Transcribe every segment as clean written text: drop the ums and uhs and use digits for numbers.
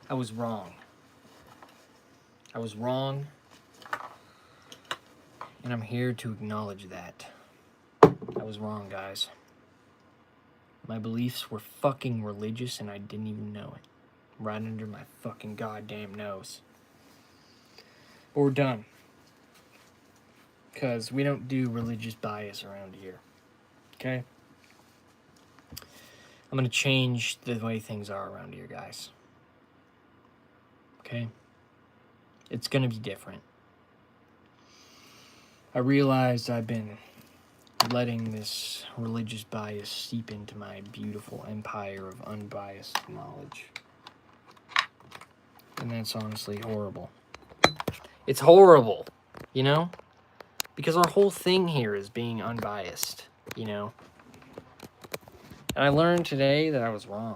I was wrong. I was wrong, and I'm here to acknowledge that. I was wrong, guys. My beliefs were fucking religious, and I didn't even know it. Right under my fucking goddamn nose. But we're done. Because we don't do religious bias around here. Okay? I'm going to change the way things are around here, guys. Okay? It's going to be different. I realized I've been letting this religious bias seep into my beautiful empire of unbiased knowledge. And that's honestly horrible. It's horrible, you know? Because our whole thing here is being unbiased, you know? And I learned today that I was wrong.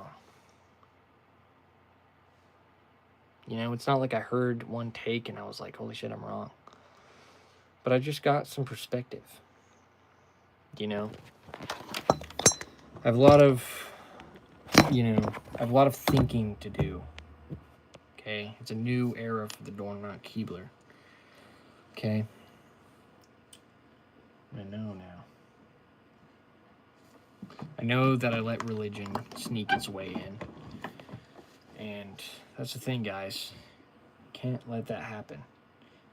You know, it's not like I heard one take and I was like, holy shit, I'm wrong. But I just got some perspective. You know? I have a lot of thinking to do. Okay? It's a new era for the Dornrod Keebler. Okay? I know now. I know that I let religion sneak its way in. And that's the thing, guys. Can't let that happen.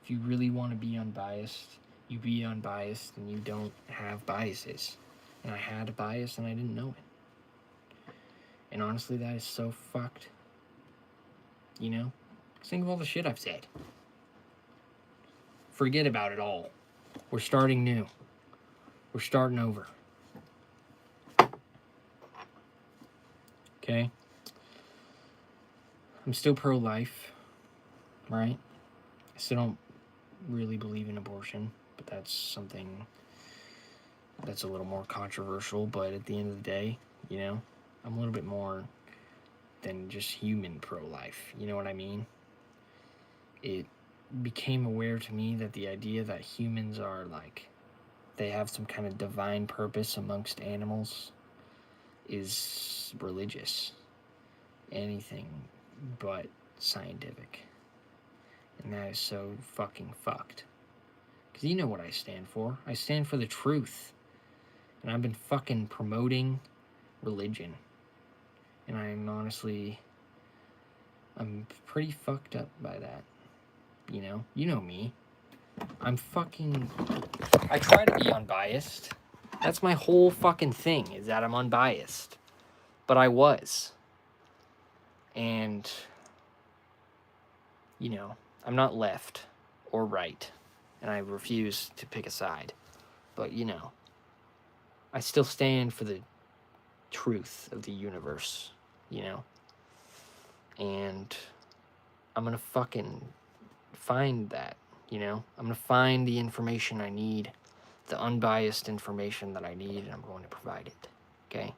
If you really want to be unbiased, you be unbiased and you don't have biases. And I had a bias and I didn't know it. And honestly, that is so fucked. You know? Just think of all the shit I've said. Forget about it all. We're starting new. We're starting over. Okay? I'm still pro-life, right? I still don't really believe in abortion, but that's something that's a little more controversial. But at the end of the day, you know, I'm a little bit more than just human pro-life. You know what I mean? It became aware to me that the idea that humans are like, they have some kind of divine purpose amongst animals is religious. Anything but scientific. And that is so fucking fucked. Because you know what I stand for. I stand for the truth. And I've been fucking promoting religion. And I'm pretty fucked up by that. You know me. I try to be unbiased. That's my whole fucking thing, is that I'm unbiased. But I was. And, you know, I'm not left or right. And I refuse to pick a side. But, you know, I still stand for the truth of the universe, you know? And I'm gonna fucking find that, you know? I'm gonna find the information I need, the unbiased information that I need, and I'm going to provide it, okay?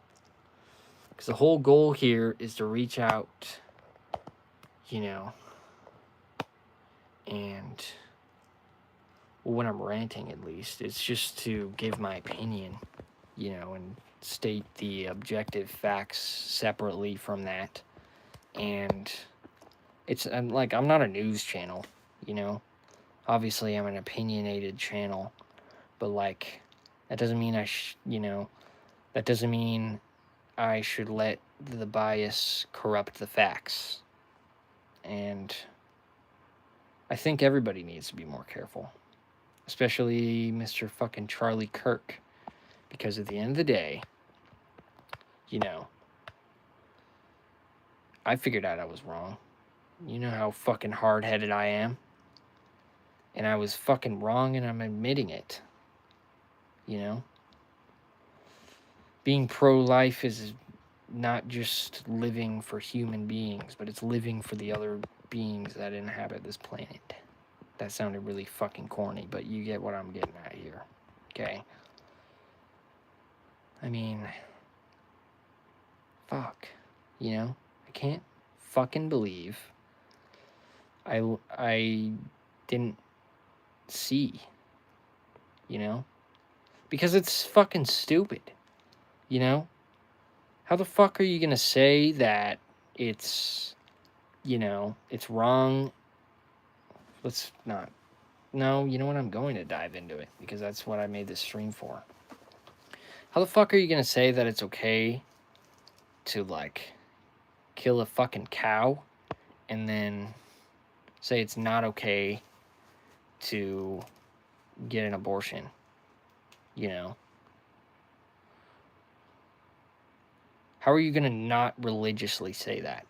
Because the whole goal here is to reach out, you know, and when I'm ranting at least, it's just to give my opinion, you know, and state the objective facts separately from that. And I'm not a news channel, you know. Obviously, I'm an opinionated channel, but like, that doesn't mean that doesn't mean I should let the bias corrupt the facts. And I think everybody needs to be more careful, especially Mr. fucking Charlie Kirk, because at the end of the day, you know, I figured out I was wrong. You know how fucking hard-headed I am. And I was fucking wrong and I'm admitting it. You know? Being pro-life is not just living for human beings, but it's living for the other beings that inhabit this planet. That sounded really fucking corny, but you get what I'm getting at here. Okay? I mean, fuck. You know? I can't fucking believe I didn't see. You know? Because it's fucking stupid. You know? How the fuck are you gonna say that it's you know, it's wrong. Let's not. No, you know what? I'm going to dive into it because that's what I made this stream for. How the fuck are you going to say that it's okay to, like, kill a fucking cow and then say it's not okay to get an abortion? You know? How are you going to not religiously say that?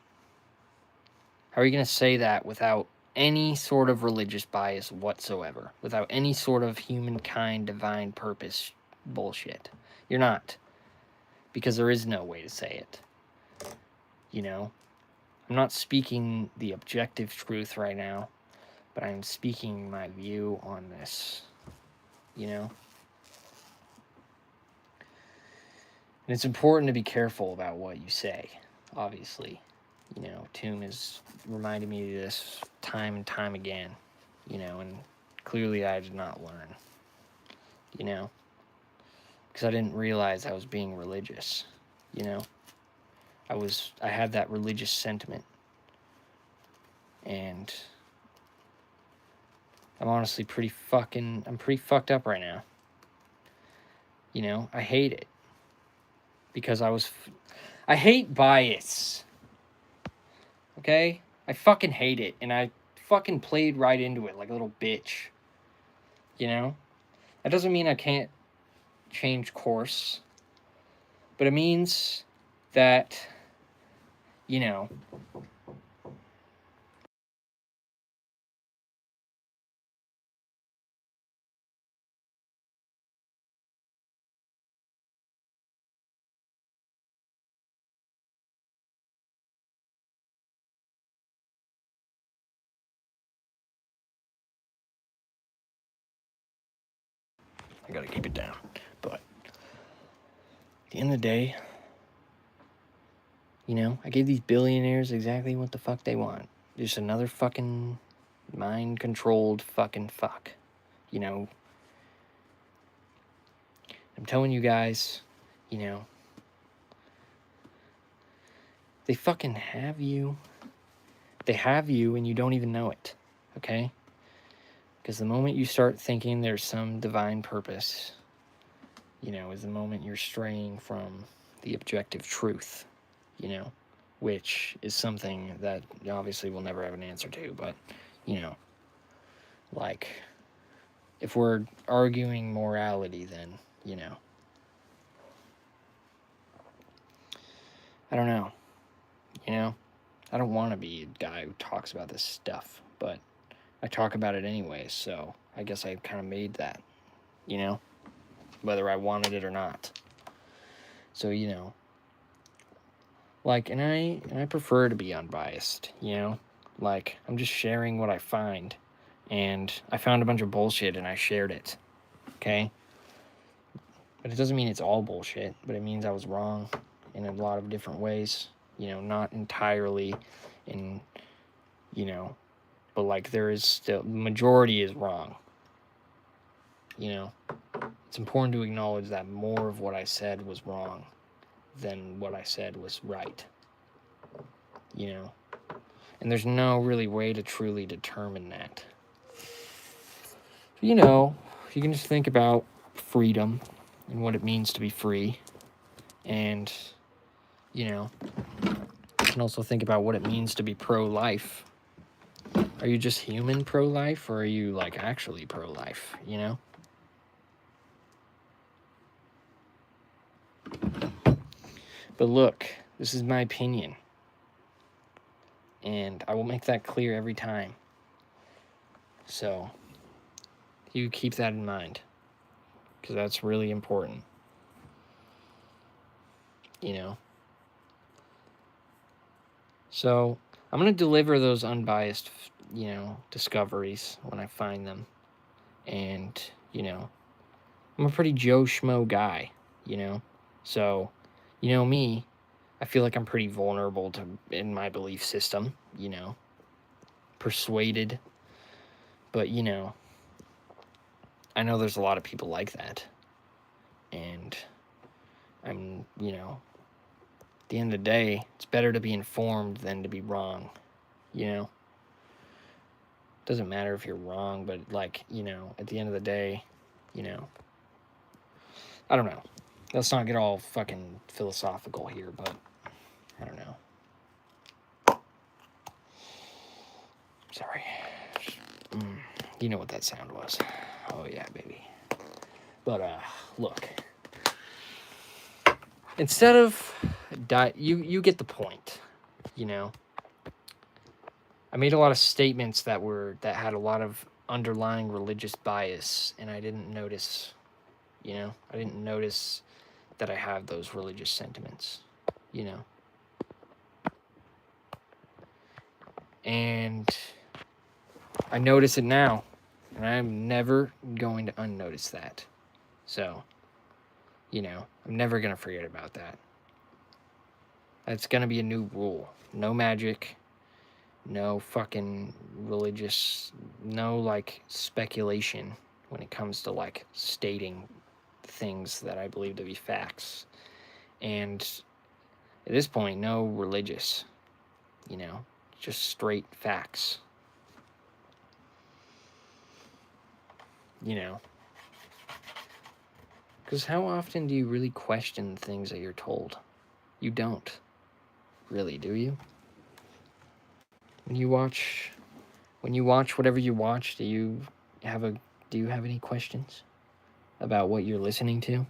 How are you going to say that without any sort of religious bias whatsoever? Without any sort of humankind divine purpose bullshit? You're not. Because there is no way to say it. You know? I'm not speaking the objective truth right now, but I'm speaking my view on this. You know? And it's important to be careful about what you say, obviously. You know, Tomb has reminded me of this time and time again, you know, and clearly I did not learn, you know, because I didn't realize I was being religious, you know. I had that religious sentiment, and I'm honestly pretty fucked up right now. You know, I hate it, because I hate bias. Okay? I fucking hate it, and I fucking played right into it like a little bitch. You know? That doesn't mean I can't change course, but it means that, you know, I gotta keep it down. But at the end of the day, you know, I gave these billionaires exactly what the fuck they want. Just another fucking mind-controlled fucking fuck. You know, I'm telling you guys, you know, they fucking have you. They have you and you don't even know it, okay? Because the moment you start thinking there's some divine purpose, you know, is the moment you're straying from the objective truth, you know, which is something that obviously we'll never have an answer to, but, you know, like, if we're arguing morality, then, you know, I don't know, you know, I don't want to be a guy who talks about this stuff, but I talk about it anyway, so I guess I kind of made that, you know, whether I wanted it or not. So, you know, like, and I prefer to be unbiased, you know, like, I'm just sharing what I find, and I found a bunch of bullshit and I shared it, okay? But it doesn't mean it's all bullshit, but it means I was wrong in a lot of different ways, you know, not entirely in, you know, but like there is still, the majority is wrong, you know. It's important to acknowledge that more of what I said was wrong than what I said was right, you know. And there's no really way to truly determine that. You know, you can just think about freedom and what it means to be free. And, you know, you can also think about what it means to be pro-life. Are you just human pro-life, or are you, like, actually pro-life, you know? But look, this is my opinion. And I will make that clear every time. So, you keep that in mind, because that's really important, you know. So I'm gonna deliver those unbiased, you know, discoveries when I find them. And, you know, I'm a pretty Joe Schmo guy, you know. So, you know me, I feel like I'm pretty vulnerable to in my belief system, you know, persuaded. But, you know, I know there's a lot of people like that. And I'm, you know, at the end of the day, it's better to be informed than to be wrong, you know? Doesn't matter if you're wrong, but, like, you know, at the end of the day, you know, I don't know. Let's not get all fucking philosophical here, but I don't know. Sorry. You know what that sound was. Oh, yeah, baby. But, look. Instead of... You get the point, you know? I made a lot of statements that had a lot of underlying religious bias, and I didn't notice, you know? I didn't notice that I have those religious sentiments, you know? And I notice it now, and I'm never going to unnotice that. So, you know, I'm never going to forget about that. That's going to be a new rule. No magic, no fucking religious, no, like, speculation when it comes to, like, stating things that I believe to be facts. And at this point, no religious, you know, just straight facts. You know, because how often do you really question the things that you're told? You don't. Really, do you? When you watch whatever you watch, do you have any questions about what you're listening to?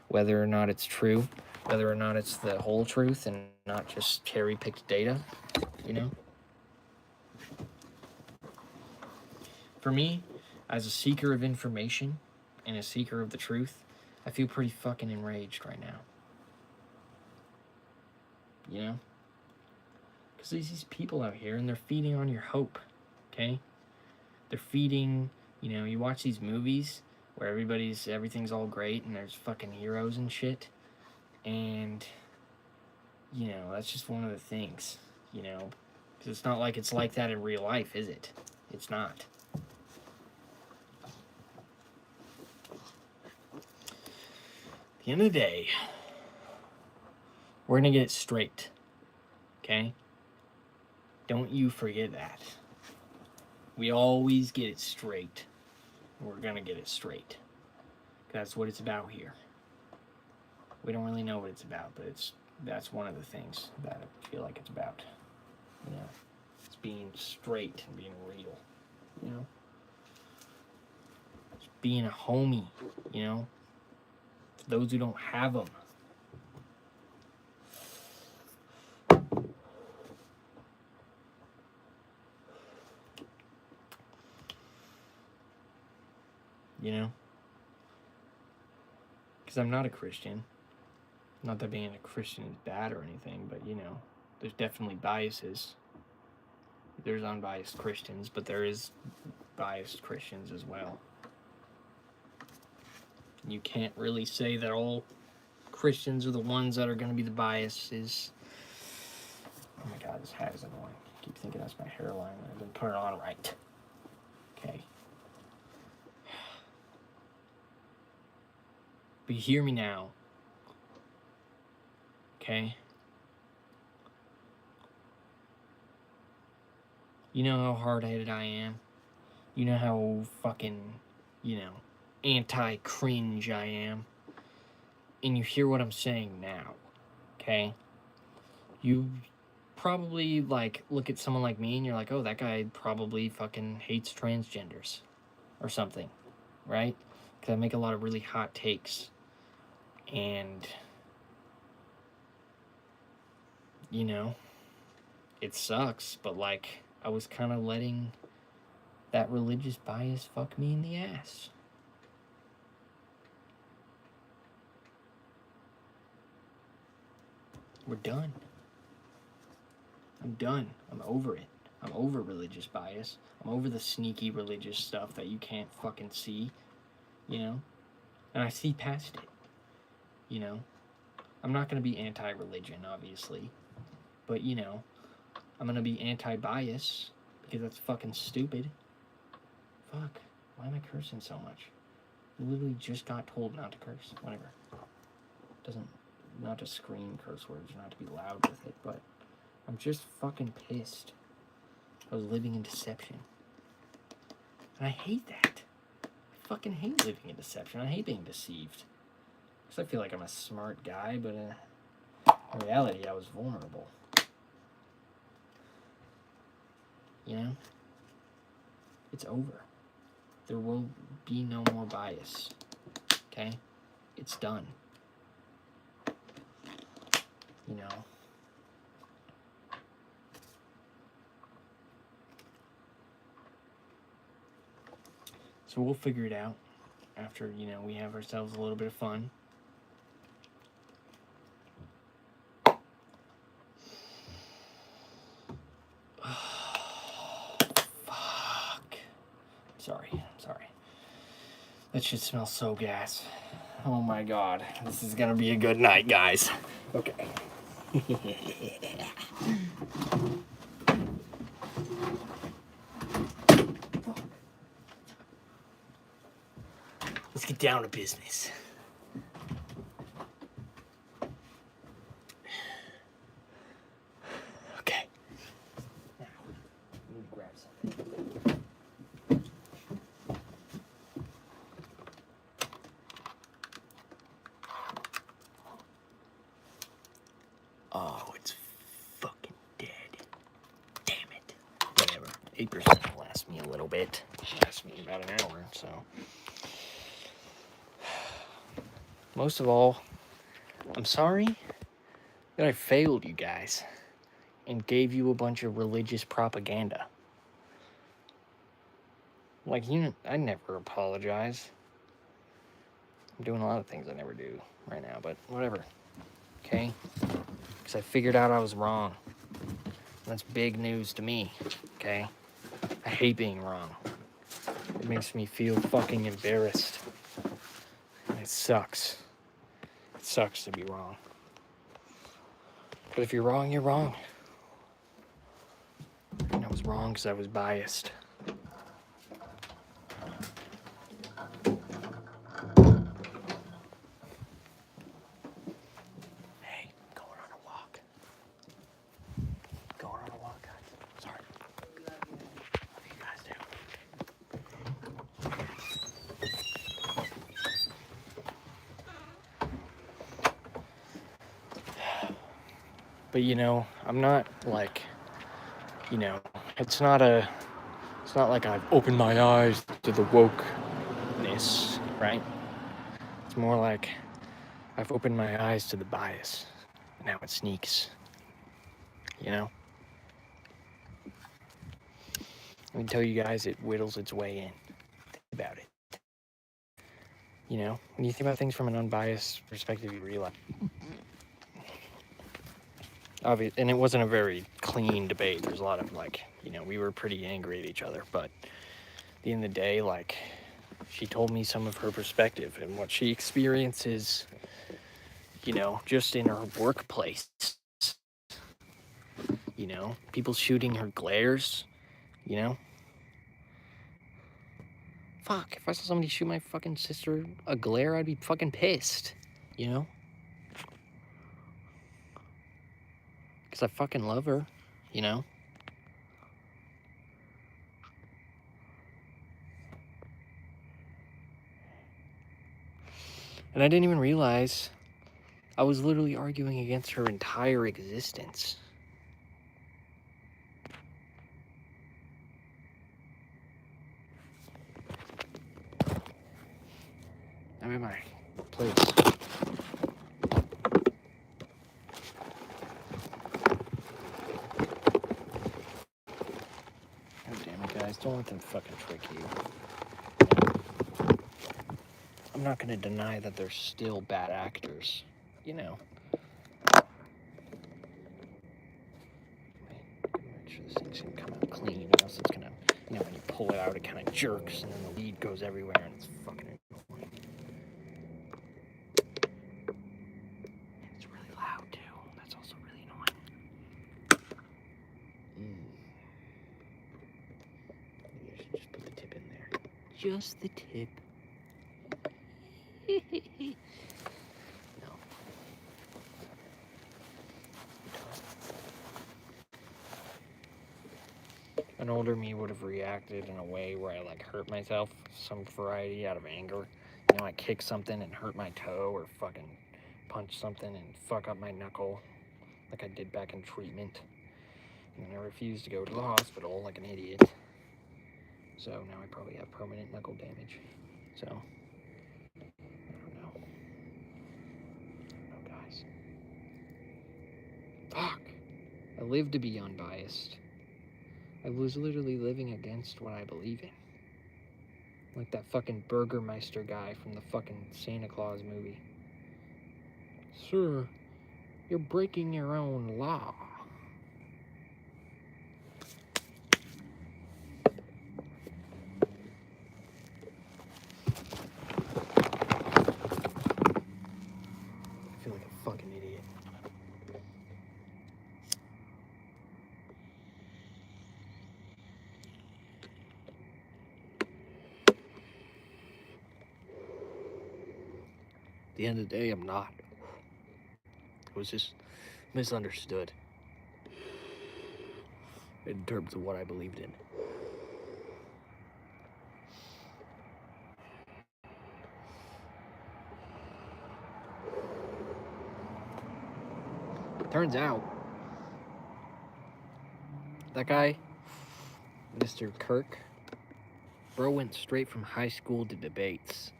Whether or not it's true, whether or not it's the whole truth and not just cherry-picked data, you know? For me, as a seeker of information and a seeker of the truth, I feel pretty fucking enraged right now. You know? Because there's these people out here and they're feeding on your hope, okay? They're feeding, you know, you watch these movies where everything's all great and there's fucking heroes and shit. And, you know, that's just one of the things, you know? Because it's not like it's like that in real life, is it? It's not. At the end of the day, we're going to get it straight, okay? Don't you forget that. We always get it straight. We're going to get it straight. That's what it's about here. We don't really know what it's about, but that's one of the things that I feel like it's about. You know, it's being straight and being real. You know, it's being a homie. You know, for those who don't have them. You know, because I'm not a Christian. Not that being a Christian is bad or anything, but, you know, there's definitely biases. There's unbiased Christians, but there is biased Christians as well. You can't really say that all Christians are the ones that are going to be the biases. Oh my god, this hat is annoying. I keep thinking that's my hairline. I didn't put it on right. Okay. But hear me now. Okay? You know how hard-headed I am? You know how fucking, you know, anti-cringe I am? And you hear what I'm saying now, okay? You probably, like, look at someone like me and you're like, oh, that guy probably fucking hates transgenders or something, right? Because I make a lot of really hot takes. And, you know, it sucks, but, like, I was kind of letting that religious bias fuck me in the ass. We're done. I'm done. I'm over it. I'm over religious bias. I'm over the sneaky religious stuff that you can't fucking see, you know? And I see past it, you know? I'm not going to be anti-religion, obviously. But, you know, I'm going to be anti-bias because that's fucking stupid. Fuck. Why am I cursing so much? I literally just got told not to curse. Whatever. Not to scream curse words, not to be loud with it, but I'm just fucking pissed. I was living in deception. And I hate that. I fucking hate living in deception. I hate being deceived. Because I feel like I'm a smart guy, but in reality, I was vulnerable. You know? It's over. There will be no more bias. Okay? It's done. You know? So we'll figure it out after, you know, we have ourselves a little bit of fun. Fuck. Sorry. That shit smells so gas. Oh my god. This is gonna be a good night, guys. Okay. Let's get down to business. Okay. Now, let me grab something. Oh, it's fucking dead. Damn it. Whatever. 8% will last me a little bit. Should last me about an hour, so. Most of all, I'm sorry that I failed you guys and gave you a bunch of religious propaganda. Like, I never apologize. I'm doing a lot of things I never do right now, but whatever. Okay? Because I figured out I was wrong. That's big news to me. Okay? I hate being wrong. It makes me feel fucking embarrassed. And it sucks. It sucks to be wrong. But if you're wrong, you're wrong. And I was wrong because I was biased. Hey, going on a walk. Going on a walk, guys. Sorry. Love you guys too. But you know, I'm not like, you know, it's not like I've opened my eyes to the wokeness, right? It's more like I've opened my eyes to the bias. Now it sneaks, you know? I can tell you guys, it whittles its way in. Think about it. You know, when you think about things from an unbiased perspective, you realize. Obviously, and it wasn't a very clean debate. There's a lot of, like, you know, we were pretty angry at each other, but at the end of the day, like, she told me some of her perspective and what she experiences, you know, just in her workplace. You know, people shooting her glares, you know? Fuck, if I saw somebody shoot my fucking sister a glare, I'd be fucking pissed, you know? Because I fucking love her, you know? And I didn't even realize I was literally arguing against her entire existence. I'm in my place. God damn it, guys. Don't let them fucking trick you. I'm not gonna deny that they're still bad actors, you know? Make sure this thing's gonna come out clean, or else it's gonna, you know, when you pull it out, it kind of jerks, and then the lead goes everywhere, and it's fucking annoying. It's really loud, too. That's also really annoying. Maybe I should just put the tip in there. Just the tip. No. an older me would have reacted in a way where I like hurt myself, some variety out of anger. You know, I kick something and hurt my toe, or fucking punch something and fuck up my knuckle, like I did back in treatment. And then I refused to go to the hospital like an idiot. So now I probably have permanent knuckle damage. So, I don't know. Guys. Fuck. I live to be unbiased. I was literally living against what I believe in. Like that fucking Burgermeister guy from the fucking Santa Claus movie. Sir, you're breaking your own law. I feel like a fucking idiot. At the end of the day, I'm not. I was just misunderstood in terms of what I believed in. Turns out, that guy, Mr. Kirk, bro went straight from high school to debates.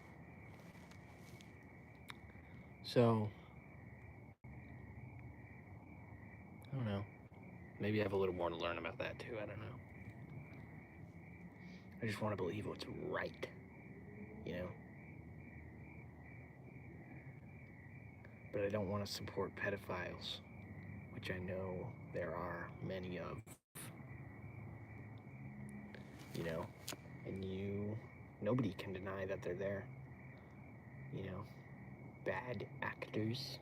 So, I don't know. Maybe I have a little more to learn about that too. I don't know. I just want to believe what's right, you know? But I don't want to support pedophiles, which I know there are many of. You know? And nobody can deny that they're there. You know? Bad actors.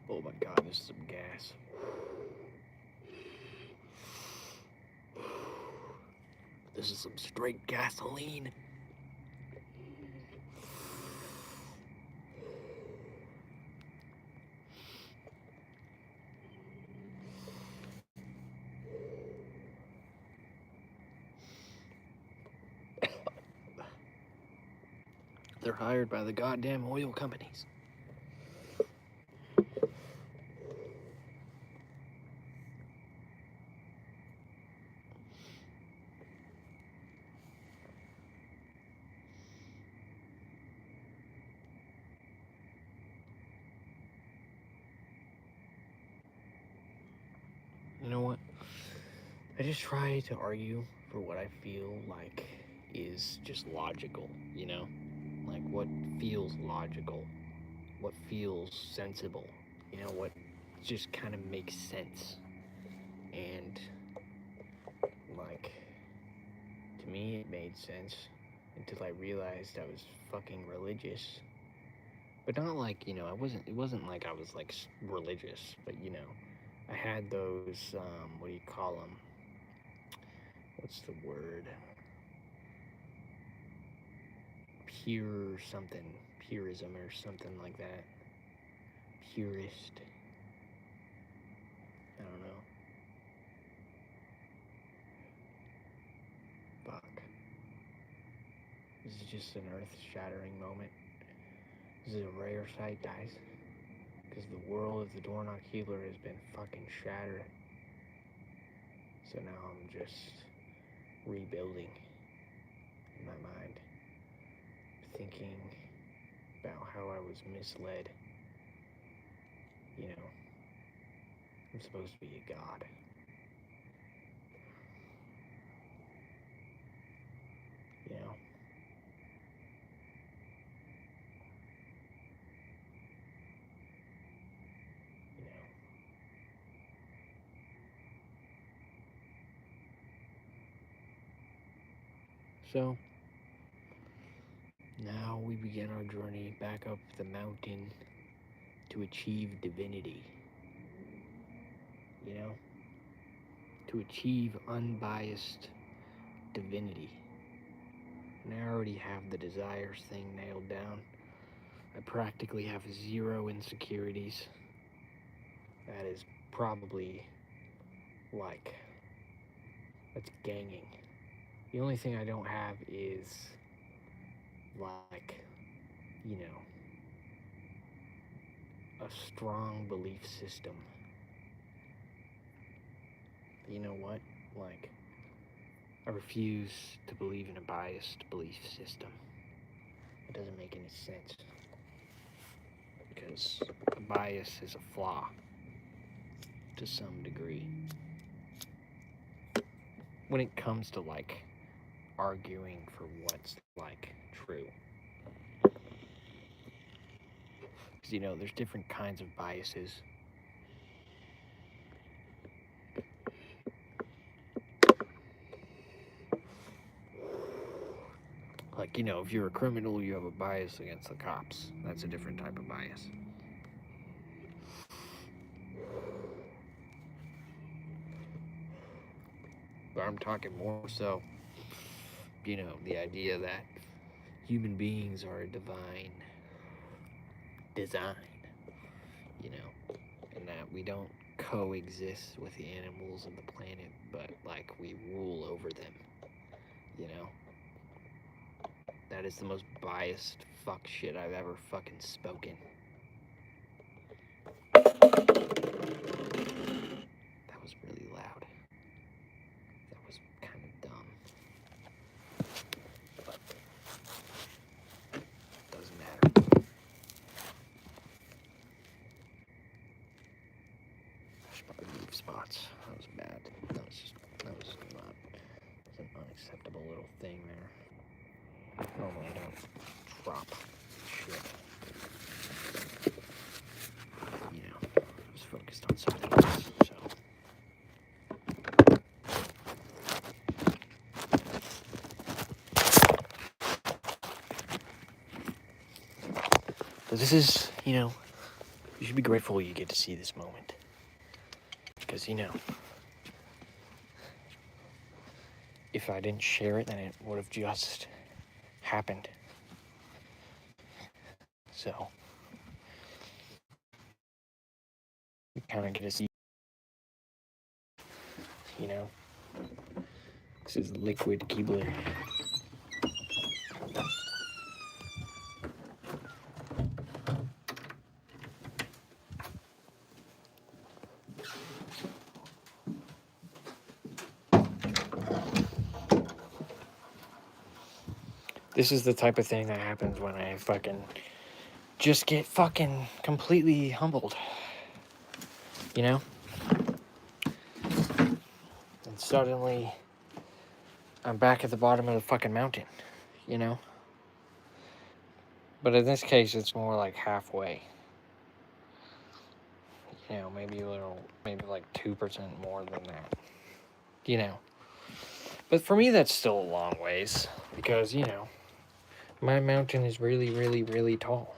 Oh my god, this is some gas. This is some straight gasoline. They're hired by the goddamn oil companies. You know what? I just try to argue for what I feel like is just logical, you know? Like what feels logical, what feels sensible, you know, what just kind of makes sense. And, like, to me, it made sense until I realized I was fucking religious. But not like, you know, it wasn't like I was like religious, but you know, I had those, what do you call them? What's the word? Pure something, purism or something like that. Purist. I don't know. Fuck. This is just an earth-shattering moment. This is a rare sight, guys. Because the world of the Doorknob Keebler has been fucking shattered. So now I'm just rebuilding in my mind. Thinking about how I was misled. You know, I'm supposed to be a god. You know? You know. So, now we begin our journey back up the mountain to achieve divinity. You know? To achieve unbiased divinity. And I already have the desires thing nailed down. I practically have 0 insecurities. That is probably like, that's ganging. The only thing I don't have is like, you know, a strong belief system. You know what? Like, I refuse to believe in a biased belief system. It doesn't make any sense. Because a bias is a flaw to some degree. When it comes to like arguing for what's like true. Because you know, there's different kinds of biases. Like, you know, if you're a criminal, you have a bias against the cops. That's a different type of bias. But I'm talking more so, you know, the idea that human beings are a divine design, you know, and that we don't coexist with the animals of the planet, but like we rule over them, you know? That is the most biased fuck shit I've ever fucking spoken. That was really loud. That was kind of dumb. But it doesn't matter. I should probably move spots. That was bad. That was not, it was an unacceptable little thing there. Normally I don't drop shit. You know, I was focused on something else, so. But this is, you know, you should be grateful you get to see this moment. Because, you know, if I didn't share it, then it would have just happened. So, you kind of get to see, you know, this is liquid Keebler. This is the type of thing that happens when I fucking just get fucking completely humbled. You know? And suddenly, I'm back at the bottom of the fucking mountain. You know? But in this case, it's more like halfway. You know, maybe a little, maybe like 2% more than that. You know? But for me, that's still a long ways. Because, you know, my mountain is really, really, really tall.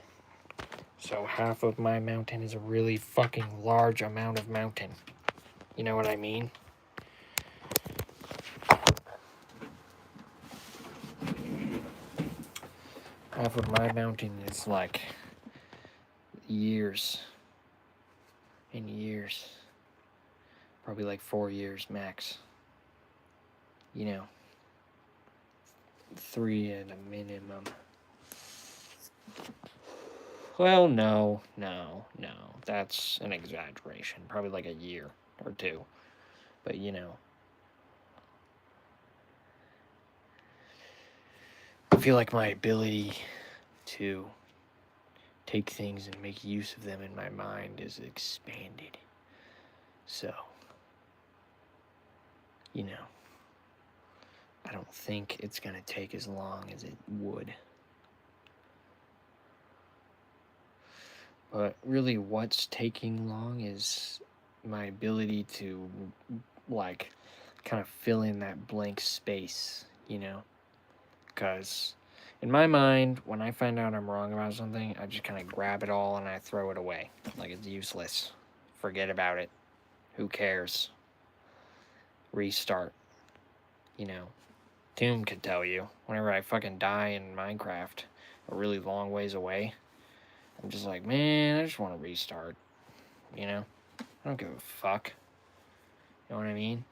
So half of my mountain is a really fucking large amount of mountain. You know what I mean? Half of my mountain is like years and years. Probably like 4 years max. You know, 3 at a minimum. Well, no. That's an exaggeration. Probably like a year or 2. But, you know, I feel like my ability to take things and make use of them in my mind is expanded. So, you know, I don't think it's going to take as long as it would. But really, what's taking long is my ability to, like, kind of fill in that blank space, you know? Because in my mind, when I find out I'm wrong about something, I just kind of grab it all and I throw it away. Like it's useless. Forget about it. Who cares? Restart. You know? Doom could tell you, whenever I fucking die in Minecraft, a really long ways away, I'm just like, man, I just want to restart. You know? I don't give a fuck. You know what I mean?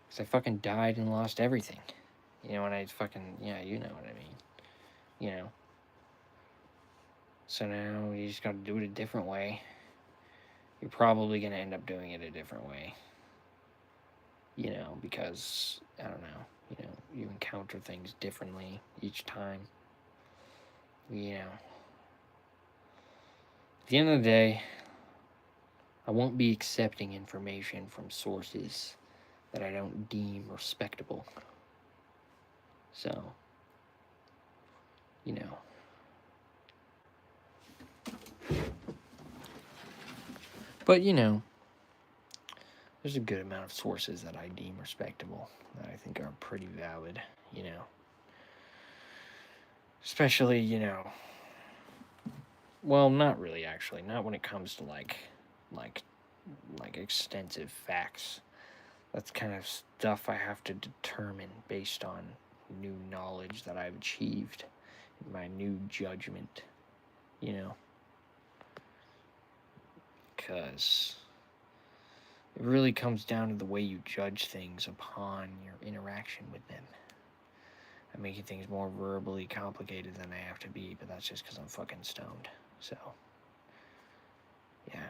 Because I fucking died and lost everything. You know, and I fucking, yeah, you know what I mean. You know? So now you just gotta do it a different way. You're probably gonna end up doing it a different way. You know, because, I don't know, you encounter things differently each time. You know. At the end of the day, I won't be accepting information from sources that I don't deem respectable. So, you know. But, you know, there's a good amount of sources that I deem respectable that I think are pretty valid, you know. Especially, you know, well, not really actually, not when it comes to like extensive facts. That's kind of stuff I have to determine based on new knowledge that I've achieved, my new judgment, you know. Because it really comes down to the way you judge things upon your interaction with them. I'm making things more verbally complicated than they have to be, but that's just because I'm fucking stoned. So, yeah.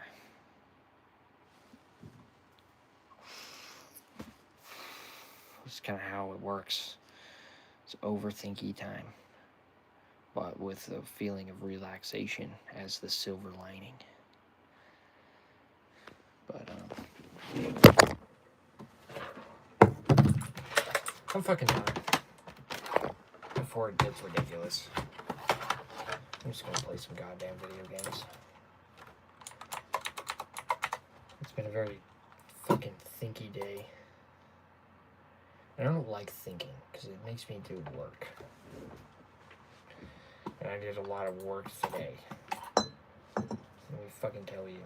That's kind of how it works. It's overthinky time, but with a feeling of relaxation as the silver lining. But, I'm fucking done. Before it gets ridiculous. I'm just gonna play some goddamn video games. It's been a very fucking thinky day. I don't like thinking, because it makes me do work. And I did a lot of work today. Let me fucking tell you.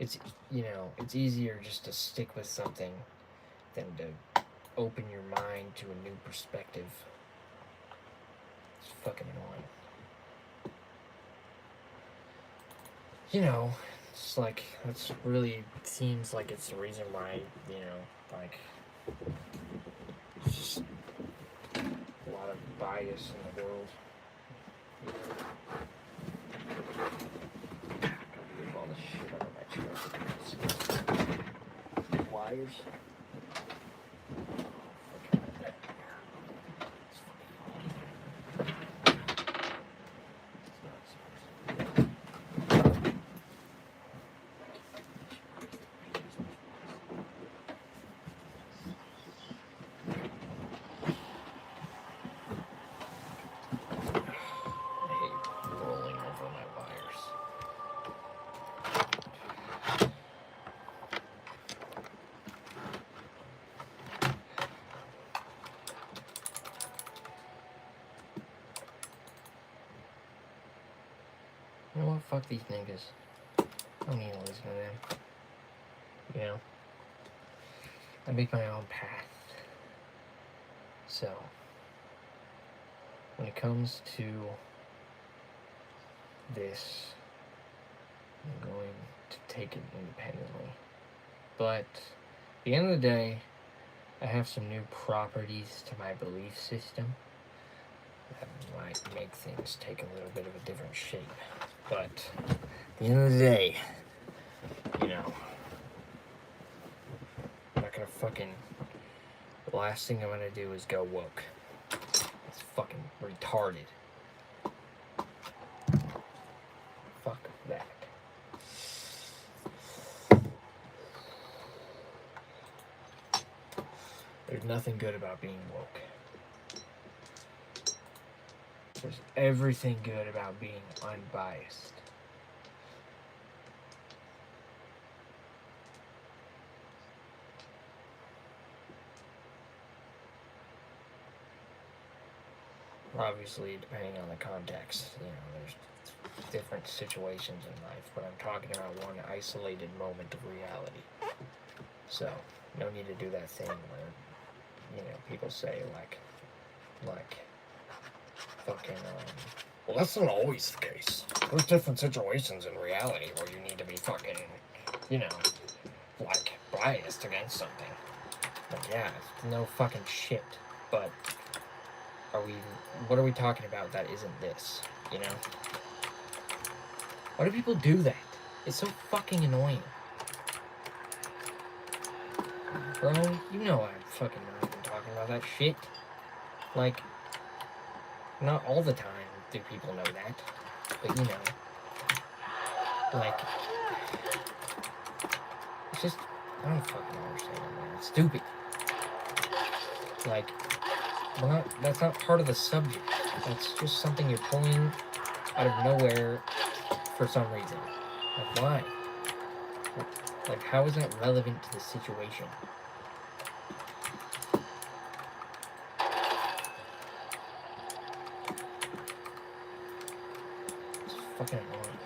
It's, you know, it's easier just to stick with something than to open your mind to a new perspective. It's fucking annoying. You know, it's like, that's really seems like it's the reason why, you know, like, it's just a lot of bias in the world. Move all this shit out of my chair. Wires. You know what? Fuck these niggas. I don't need to listen to them. You know? I make my own path. So, when it comes to this, I'm going to take it independently. But, at the end of the day, I have some new properties to my belief system that might make things take a little bit of a different shape. But, at the end of the day, you know, I'm not gonna fucking, the last thing I'm gonna do is go woke. It's fucking retarded. Fuck that. There's nothing good about being woke. There's everything good about being unbiased. Obviously, depending on the context, you know, there's different situations in life, but I'm talking about one isolated moment of reality. So, no need to do that thing where, you know, people say, like, fucking, Well, that's not always the case. There's different situations in reality where you need to be fucking, you know, like, biased against something. But yeah, no fucking shit. But what are we talking about that isn't this, you know? Why do people do that? It's so fucking annoying. Bro, you know I'm fucking not even talking about that shit. Like, not all the time do people know that. But, you know. Like, it's just, I don't fucking understand it, man. It's stupid. Like, that's not part of the subject. That's just something you're pulling out of nowhere for some reason. Like, why? Like, how is that relevant to the situation? It's fucking annoying.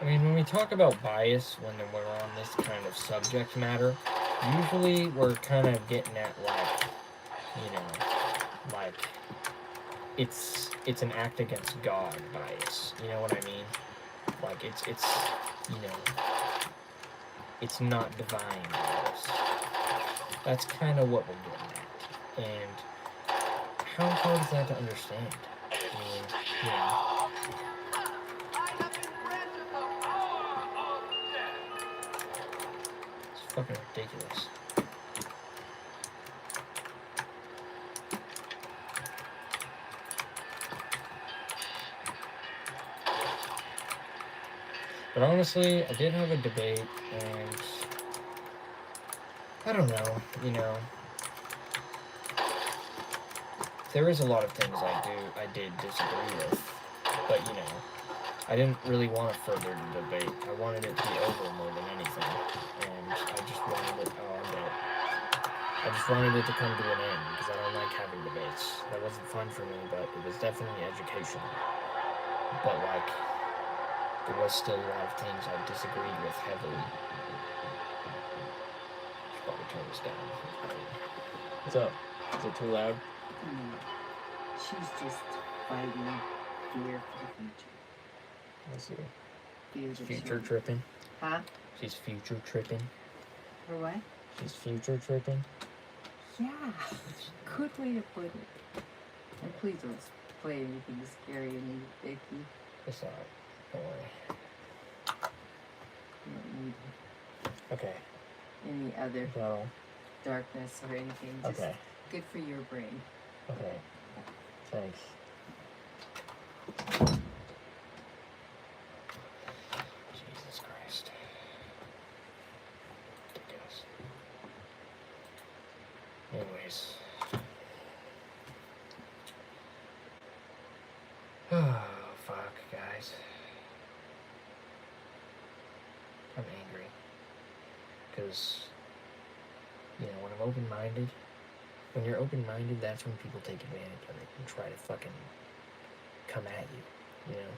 I mean, when we talk about bias, when we're on this kind of subject matter, usually we're kind of getting at, like, you know, like, it's an act against God bias. You know what I mean? Like, it's you know, it's not divine bias. That's kind of what we're getting at. And how hard is that to understand? I mean, you know. It's fucking ridiculous. But honestly, I did have a debate, and I don't know, you know. There is a lot of things I did disagree with, but, you know, I didn't really want to further the debate. I wanted it to be over more than anything, and I just wanted it, I just wanted it to come to an end, because I don't like having debates. That wasn't fun for me, but it was definitely educational. But, like, there was still a lot of things I disagreed with heavily. Should probably turn this down. What's up? Is it too loud? She's just fighting fear for the future. I see. Fear Future tripping? Huh? She's future tripping? For what? She's future tripping? Yeah. Good way to put it. And please don't play anything scary in me, Vicky. It's not. Don't worry. You don't need Okay. any other No. darkness or anything. Just Okay. good for your brain. Okay. Thanks. Jesus Christ. Ridiculous. Anyways. Oh, fuck, guys. I'm angry. Because, you know, when I'm open-minded, when you're open-minded, that's when people take advantage of it and try to fucking come at you, you know?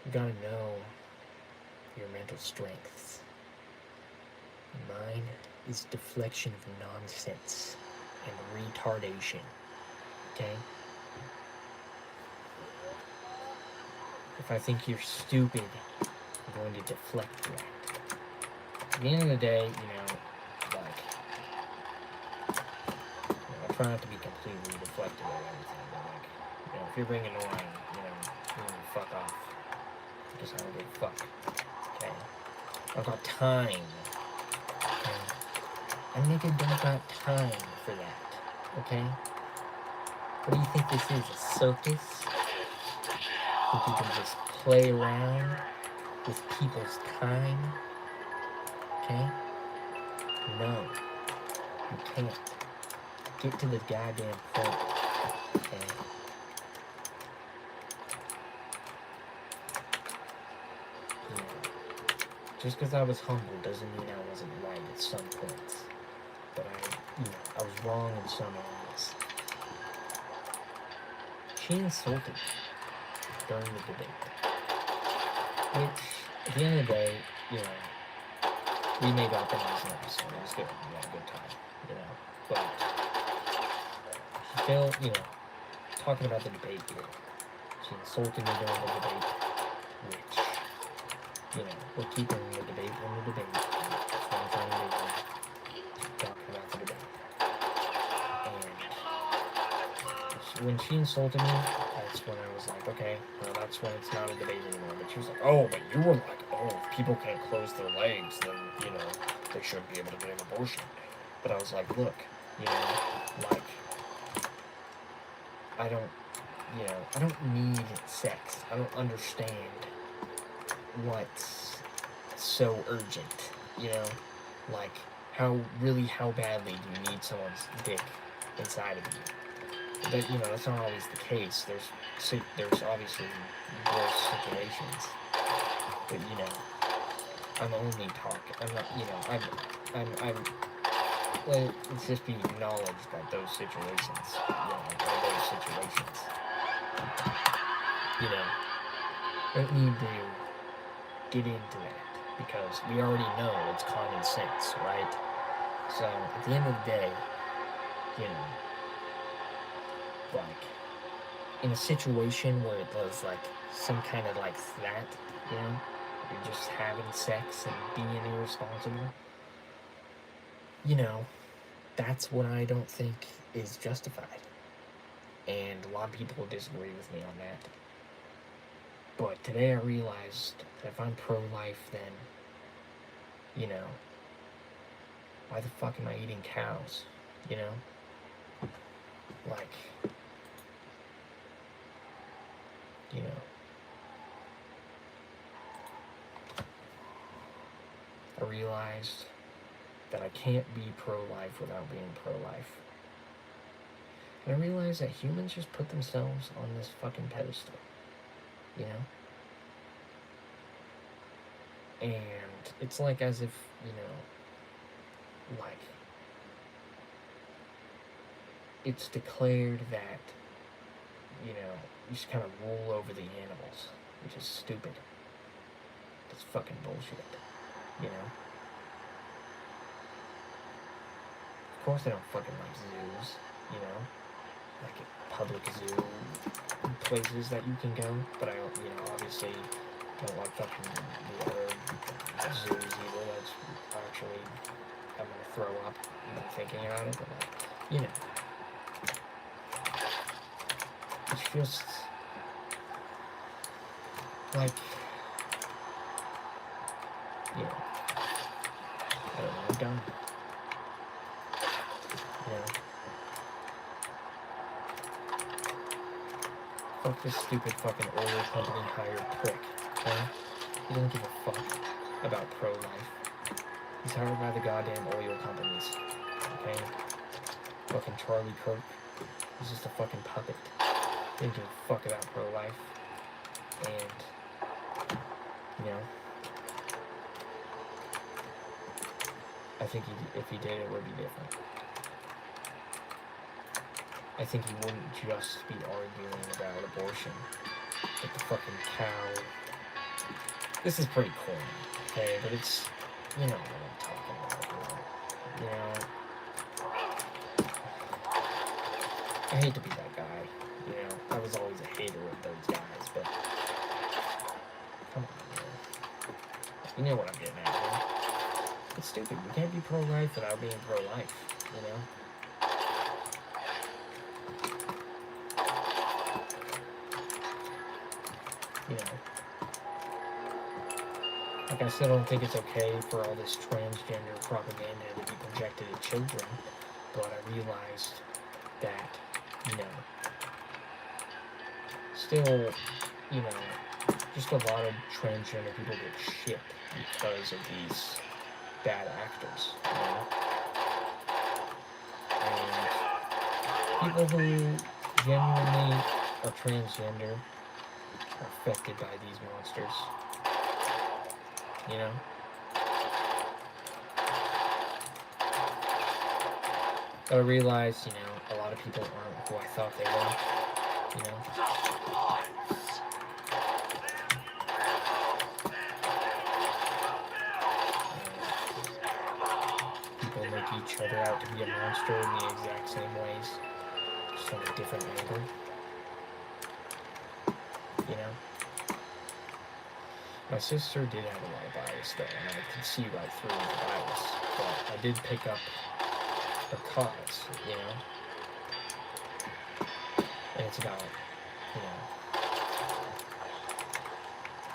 You gotta know your mental strengths. Mine is deflection of nonsense and retardation, okay? If I think you're stupid, I'm going to deflect that. At the end of the day, you know, like, I try not to be completely deflective of everything, but, like, you know, if you're being annoying, you know, you need to fuck off. Because I don't give a fuck. Okay? I've got time. Okay? And nigga don't got time for that. Okay? What do you think this is? A circus? Think you can just play around with people's time? Okay? No. You can't. Get to the goddamn point. Okay? You know, just because I was humble doesn't mean I wasn't right at some points. But you know, I was wrong in some areas. She insulted me during the debate, which, at the end of the day, you know, we made up and it was nice, and it was good, we had a good time, you know, but she still, you know, talking about the debate here, she insulted me during the debate, which, you know, we're keeping the debate in the debate, that's what I'm trying to do, talking about the debate, and when she insulted me, that's when I was like, okay, well, that's when it's not a debate anymore. But she was like, oh, but you were like, oh, if people can't close their legs, then, you know, they shouldn't be able to get an abortion. But I was like, look, you know, like, I don't, you know, I don't need sex. I don't understand what's so urgent, you know? Like, how badly do you need someone's dick inside of you? But, you know, that's not always the case. There's obviously worse situations. But, you know, I'm only talking. I'm not, you know, well, it's just being acknowledged that those situations, you know, are those situations. You know, I don't need to get into that because we already know it's common sense, right? So, at the end of the day, you know, like, in a situation where it was like some kind of like that, you know, you're just having sex and being irresponsible, you know, that's what I don't think is justified. And a lot of people disagree with me on that. But today I realized that if I'm pro-life, then, you know, why the fuck am I eating cows, you know? Like, you know, I realized that I can't be pro-life without being pro-life. And I realized that humans just put themselves on this fucking pedestal, you know? And it's like as if, you know, like, it's declared that, you know, you just kind of rule over the animals, which is stupid. That's fucking bullshit, you know? Of course I don't fucking like zoos, you know? Like public zoo places that you can go, but I don't, you know, obviously don't like fucking the other zoos either. That's actually, I'm gonna throw up when thinking about it, but like, you know, it's just like, you know, I don't know, I'm done. You know, fuck this stupid fucking oil company hired prick, okay? He doesn't give a fuck about pro-life. He's hired by the goddamn oil companies, okay? Fucking Charlie Kirk. He's just a fucking puppet. He didn't give a fuck about pro-life. And, you know, I think if he did, it would be different. I think he wouldn't just be arguing about abortion, but the fucking cow. This is pretty corny, okay? But it's, you know what I'm talking about, you know? I hate to be that guy, you know? I was always a hater of those guys, but come on, man. You know what I'm getting at, man. It's stupid. You can't be pro-life without being pro-life, you know? You know, like I still don't think it's okay for all this transgender propaganda to be projected at children, but I realized that, you know, still, you know, just a lot of transgender people get shit because of these bad actors, you know? And people who genuinely are transgender are affected by these monsters, you know? But I realized, you know, a lot of people aren't who I thought they were, you know. People make each other out to be a monster in the exact same ways, just from a different angle, you know. My sister did have a lot of bias though, and I could see right through the bias, but I did pick up her cause, you know. And it's about, you know,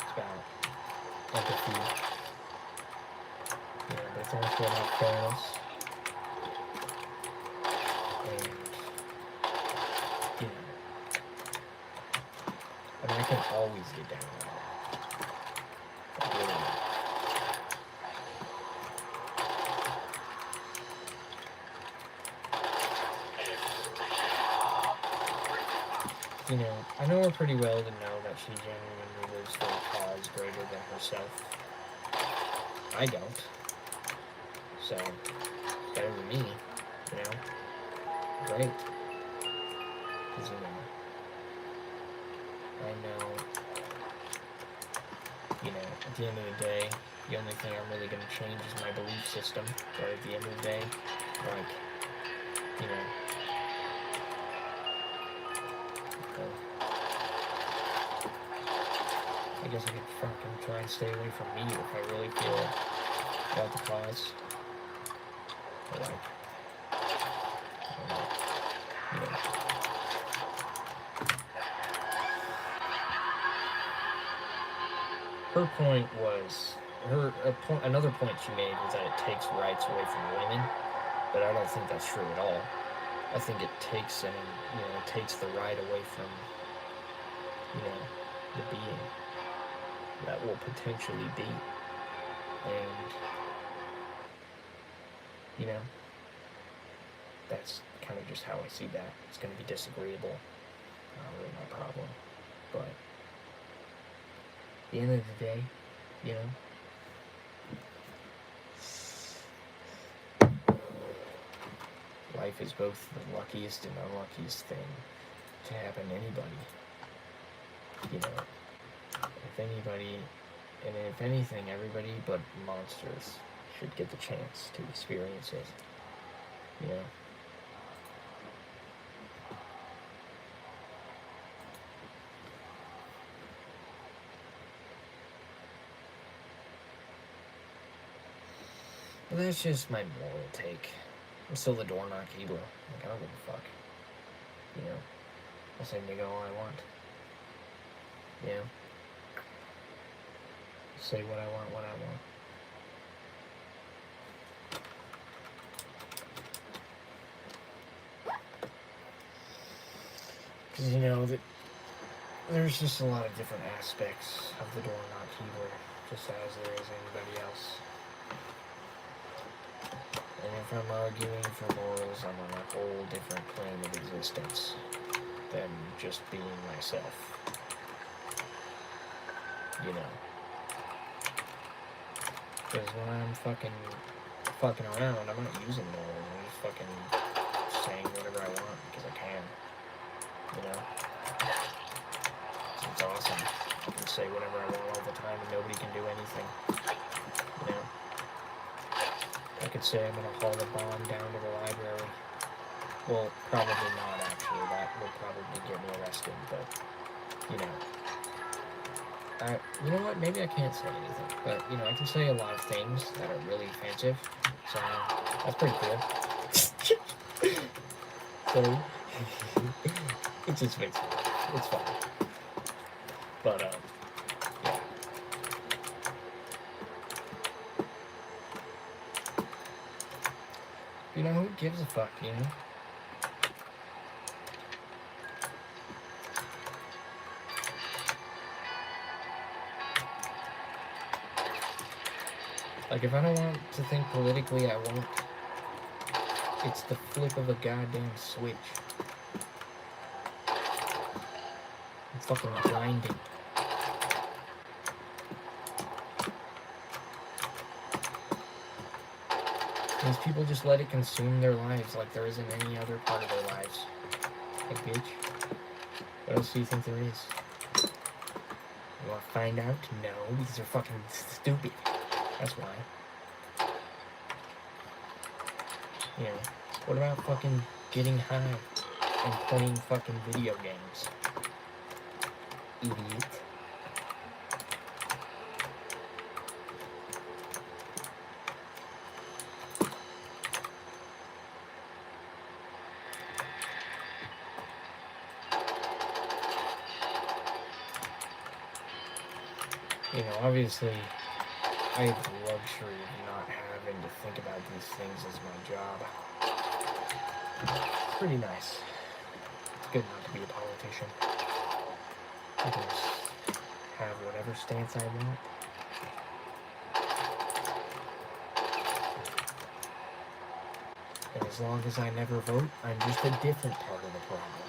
it's about empathy. You know, there's also about fairness. And, you know, I mean, I can always get down on that. Like, really. You know, I know her pretty well to know that she genuinely lives for a cause greater than herself. I don't. So, better than me, you know? Great. Because, you know, I know, at the end of the day, the only thing I'm really going to change is my belief system. But at the end of the day, like, you know, I guess I could fucking try and stay away from meat if I really feel about the cause. But like, you know. Her point was, another point she made was that it takes rights away from women, but I don't think that's true at all. I think it takes it takes the right away from, you know, the being that will potentially be. And, you know, that's kind of just how I see that. It's going to be disagreeable. Not really my problem. But at the end of the day, you know, life is both the luckiest and unluckiest thing to happen to anybody. You know, if anything, everybody but monsters should get the chance to experience it. You know? But that's just my moral take. I'm still the door knock Hebrew. Like, I don't give a fuck. You know? I'll say nigga all I want. You know? Say what I want when I want. Because, you know, there's just a lot of different aspects of the door knock Hebrew, just as there is anybody else. And if I'm arguing for morals, I'm on a whole different plane of existence than just being myself. You know. Because when I'm fucking around, I'm not using morals. I'm just fucking saying whatever I want because I can. You know? It's awesome. I can say whatever I want all the time and nobody can do anything. You know? I could say I'm gonna haul a bomb down to the library. Well, probably not actually. That would probably get me arrested, but, you know. You know what? Maybe I can't say anything, but, you know, I can say a lot of things that are really offensive, so that's pretty cool. So, it just makes me laugh. It's fun. But, yeah. You know, who gives a fuck, you know? Like, if I don't want to think politically, I won't. It's the flip of a goddamn switch. It's fucking blinding. These people just let it consume their lives like there isn't any other part of their lives. Like, bitch, what else do you think there is? You want to find out? No, because they're fucking stupid. That's why. You know, what about fucking getting high and playing fucking video games? Idiot. You know, obviously, I have the luxury of not having to think about these things as my job. It's pretty nice. It's good not to be a politician. I can just have whatever stance I want. And as long as I never vote, I'm just a different part of the problem.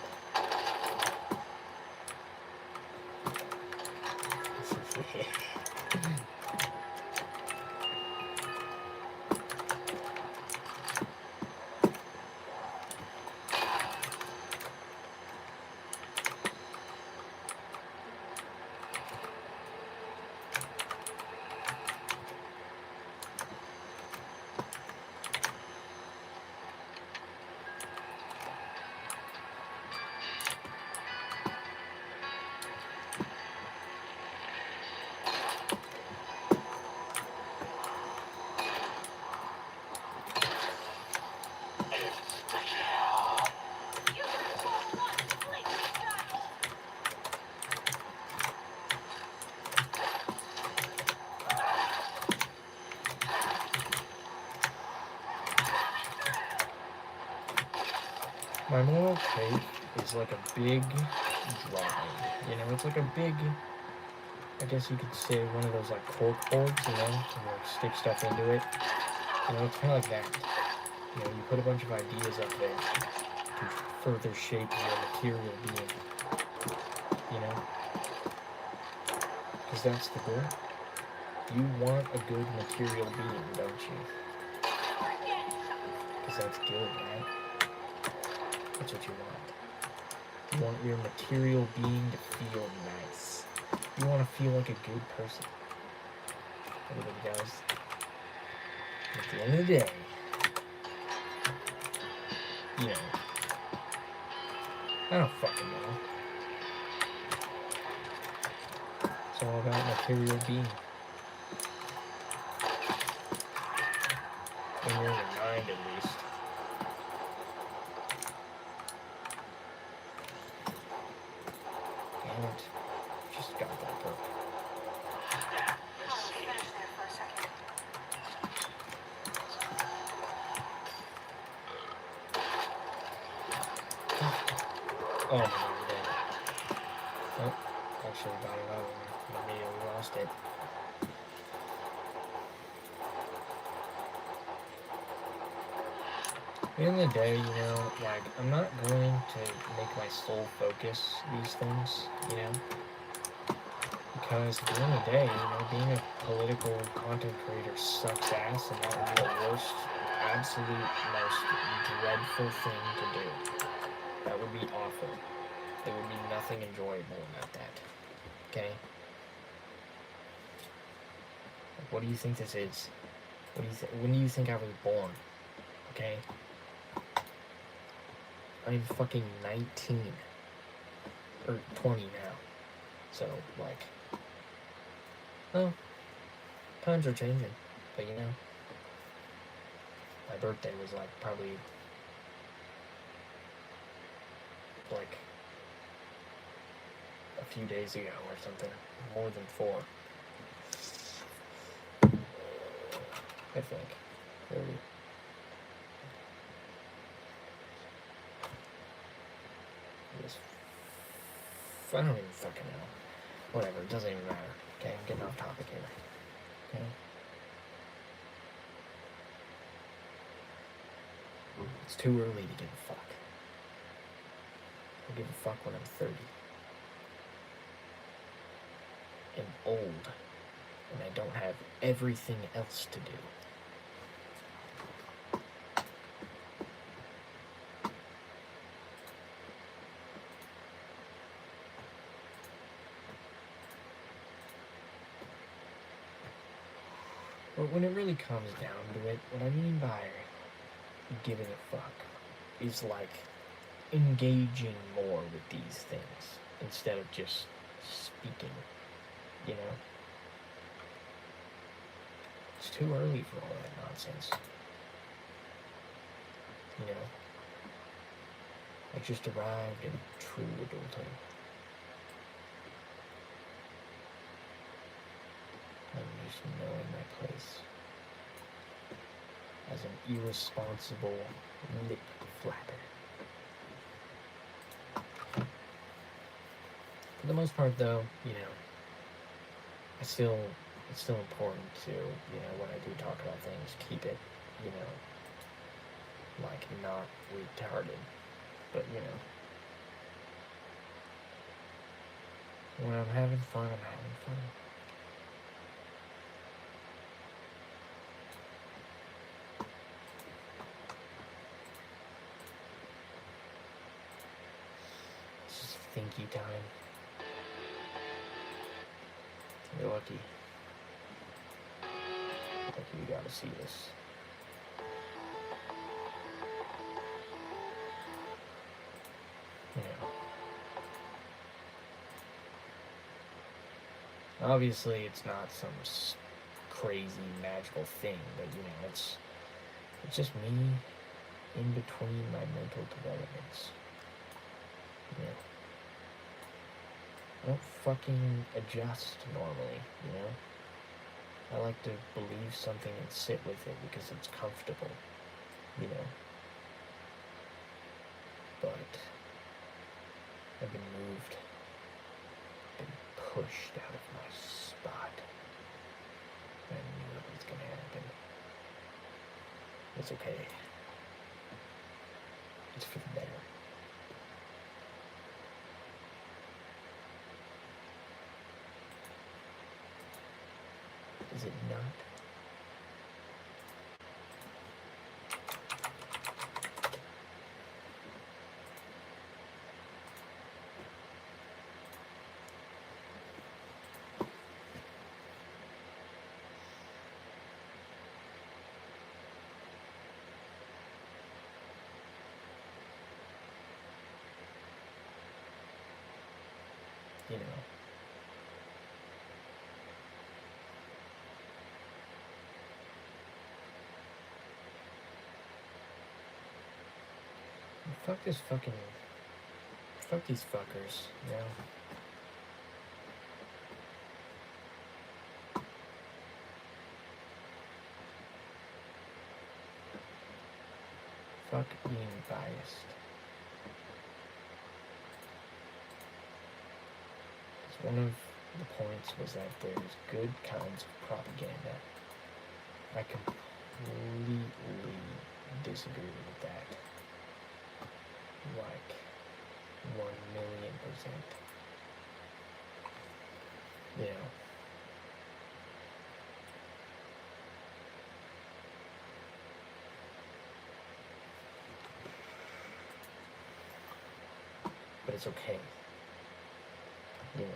My moral faith is like a big drawing. You know, it's like a big, I guess you could say one of those like cork boards, you know, and like stick stuff into it. You know, it's kind of like that. You know, you put a bunch of ideas up there to further shape your material being. You know? Because that's the goal. You want a good material being, don't you? Because that's good, right? That's what you want. You want your material being to feel nice. You want to feel like a good person. Everybody does. At the end of the day, you know, I don't fucking know. It's all about material being. When you're in your mind, at least. Damn it. Just got that book. Oh, my God, dead. Oh, actually got it out of there. Immediately lost it. At the end of the day, you know, like, I'm not going to make my sole focus these things, you know? Because at the end of the day, you know, being a political content creator sucks ass, and that would be the worst, absolute, most dreadful thing to do. That would be awful. There would be nothing enjoyable about that. Okay? Like, what do you think this is? What do you when do you think I was born? Okay? I'm fucking 19. Or 20 now. So, like... Well, times are changing. But, you know... My birthday was, like, probably... like... a few days ago or something. More than 4. I think. 30. I don't even fucking know. Whatever, it doesn't even matter. Okay, I'm getting off topic here. Okay? It's too early to give a fuck. I'll give a fuck when I'm 30. And old. And I don't have everything else to do. But when it really comes down to it, what I mean by giving a fuck is like engaging more with these things instead of just speaking, you know? It's too early for all that nonsense. You know? I just arrived in true adulthood. I'm just knowing my place as an irresponsible lip flapper. For the most part, though, you know, it's still important to, you know, when I do talk about things, keep it, you know, like not retarded. But, you know, when I'm having fun, I'm having fun. This is thinky time. You're lucky. Lucky you got to see this. You know. Obviously, it's not some crazy magical thing, but you know, it's just me in between my mental developments. You know. I don't fucking adjust normally, you know? I like to believe something and sit with it because it's comfortable, you know? But I've been moved, been pushed out of my spot. I knew it was gonna happen. It's okay. It's for the better. Is it not? You know. Fuck this fucking... Fuck these fuckers, you know? Fuck being biased. One of the points was that there's good kinds of propaganda. I completely disagree with that. Like, 1,000,000%. You know. But it's okay. You know.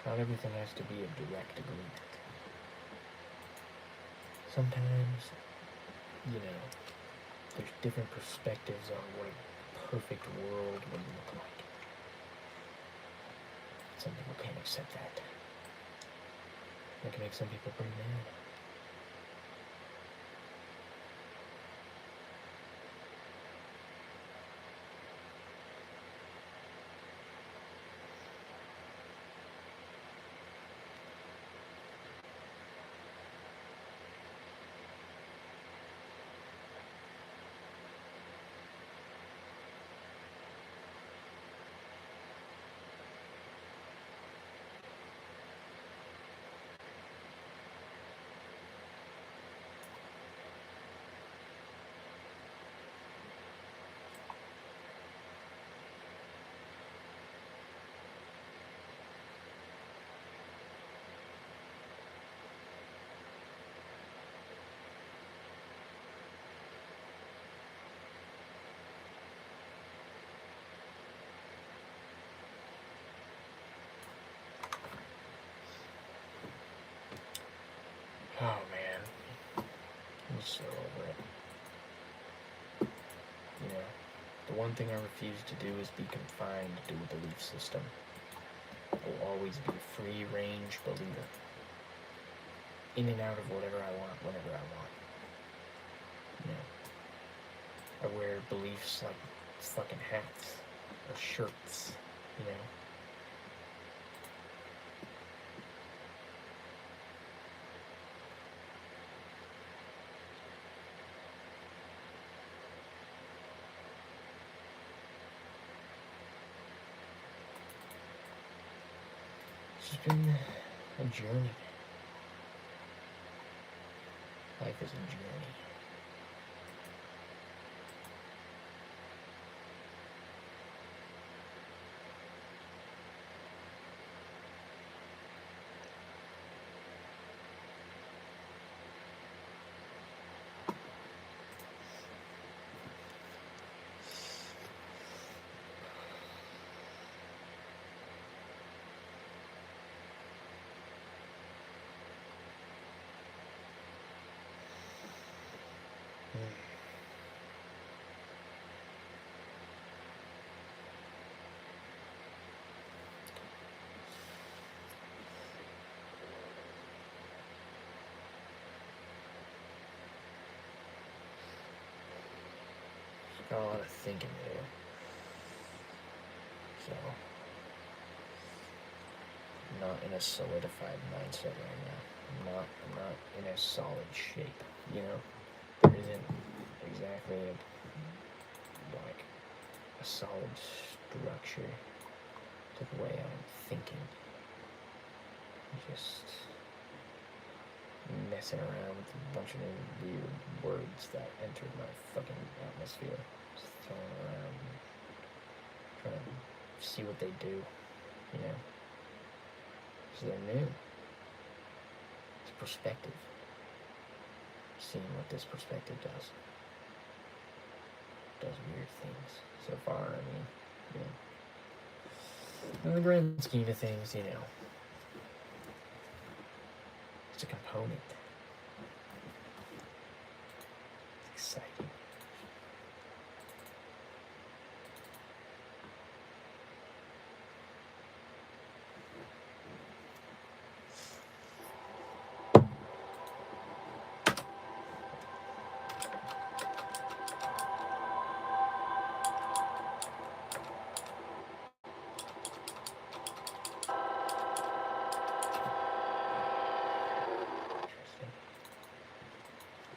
Not everything has to be a direct agreement. Sometimes, you know, there's different perspectives on what a perfect world would look like. Some people can't accept that. That can make some people pretty mad. Oh man, I'm so over it. You know, the one thing I refuse to do is be confined to a belief system. I will always be a free range believer. In and out of whatever I want, whenever I want. You know, I wear beliefs like fucking hats or shirts, you know. It's just been a journey. Life is a journey. Got a lot of thinking to do. So, I'm not in a solidified mindset right now. I'm not in a solid shape, you know? There isn't exactly like a solid structure to the way I'm thinking. I'm just messing around with a bunch of weird words that entered my fucking atmosphere. Just throwing around and trying to see what they do, you know? Because they're new. It's perspective. Seeing what this perspective does. Does weird things. So far, I mean, you know. In the grand scheme of things, you know. It's a component. It's exciting.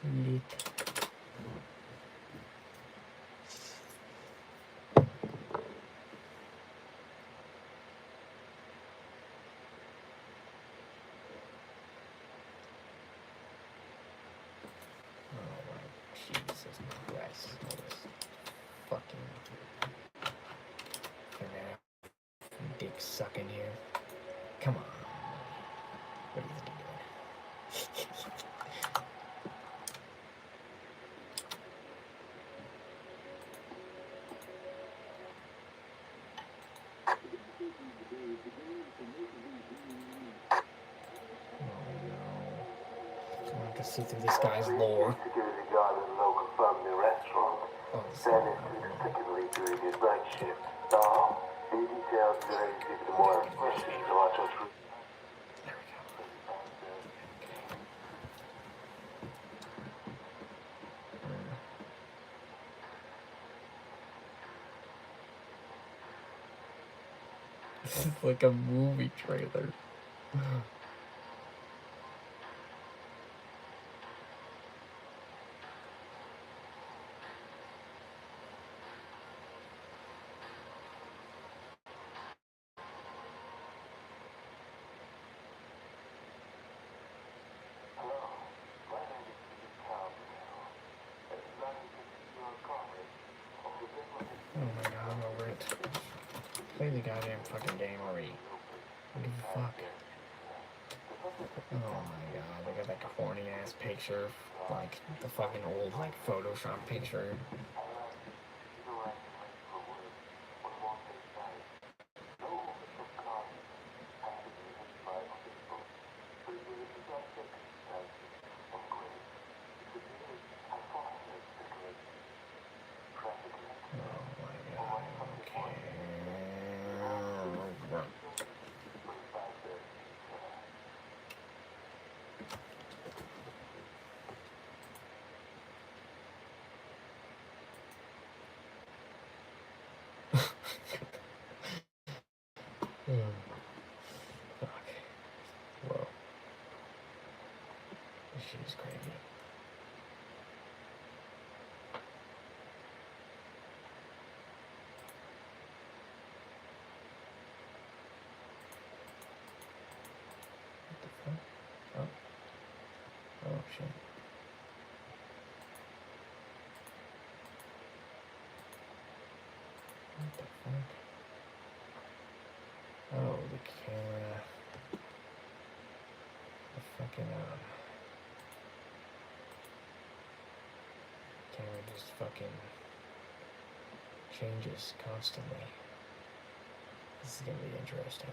Lit. Oh my Jesus Christ. All this fucking FNAF dick sucking here. Come on. What do you think you're doing? Oh no. I can see through this guy's lore. Security guard at a local family restaurant. Oh, this Dennis guy. inexplicably during his night shift. Now, any details related to the more questions to watch us through. There we go. This is like a movie trailer. Hello, my name is Steve Calvino. It's nice to see your coverage of the business. Oh my god, I'm over it. Play the goddamn fucking game already. What the fuck? Oh my god, they got that corny ass picture. Like the fucking old like Photoshop picture. Fuck. Whoa. This shit is crazy. What the fuck? Oh. Oh shit. What the fuck? Oh, the camera. The fucking, camera just fucking changes constantly. This is gonna be interesting.